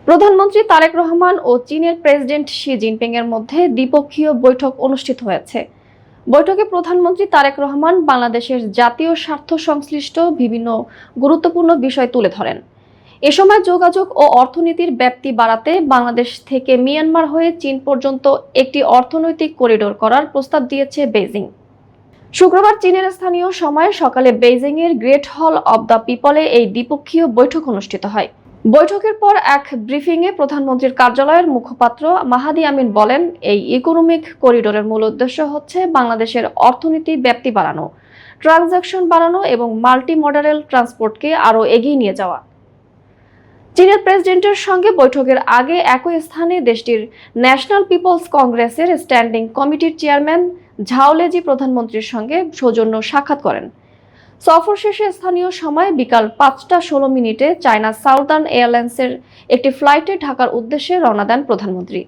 প্রধানমন্ত্রী তারেক রহমান ও চীনের president Xi Jinping এর মধ্যে দ্বিপক্ষীয় বৈঠক অনুষ্ঠিত হয়েছে। বৈঠকে প্রধানমন্ত্রী তারেক রহমান বাংলাদেশের জাতীয় স্বার্থ সংশ্লিষ্ট বিভিন্ন গুরুত্বপূর্ণ বিষয় তুলে ধরেন। এ সময় যোগাযোগ ও অর্থনীতির ব্যাপ্তি বাড়াতে বাংলাদেশ থেকে মিয়ানমার হয়ে চীন পর্যন্ত একটি অর্থনৈতিক করিডোর করার প্রস্তাব দিয়েছে বেইজিং। শুক্রবার চীনের স্থানীয় সময় সকালে বেইজিংয়ের গ্রেট হল অব দ্য পিপলে এই দ্বিপক্ষীয় বৈঠক অনুষ্ঠিত হয়। বৈঠকের পর এক ব্রিফিংয়ে প্রধানমন্ত্রীর কার্যালয়ের মুখপাত্র মাহাদি আমিন বলেন, এই ইকোনমিক করিডোরের মূল উদ্দেশ্য হচ্ছে বাংলাদেশের অর্থনীতি ব্যাপ্তি বাড়ানো, ট্রানজ্যাকশন বাড়ানো এবং মাল্টি মডারেল ট্রান্সপোর্টকে আরও এগিয়ে নিয়ে যাওয়া। চীনের প্রেসিডেন্টের সঙ্গে বৈঠকের আগে একই স্থানে দেশটির ন্যাশনাল পিপলস কংগ্রেসের স্ট্যান্ডিং কমিটির চেয়ারম্যান ঝাও লেজি প্রধানমন্ত্রীর সঙ্গে সৌজন্য সাক্ষাৎ করেন। সফর শেষে স্থানীয় সময় বিকাল 5টা 16 মিনিটে চায়না সাউদার্ন এয়ারলাইন্সের একটি ফ্লাইটে ঢাকার উদ্দেশ্যে রওনা দেন প্রধানমন্ত্রী।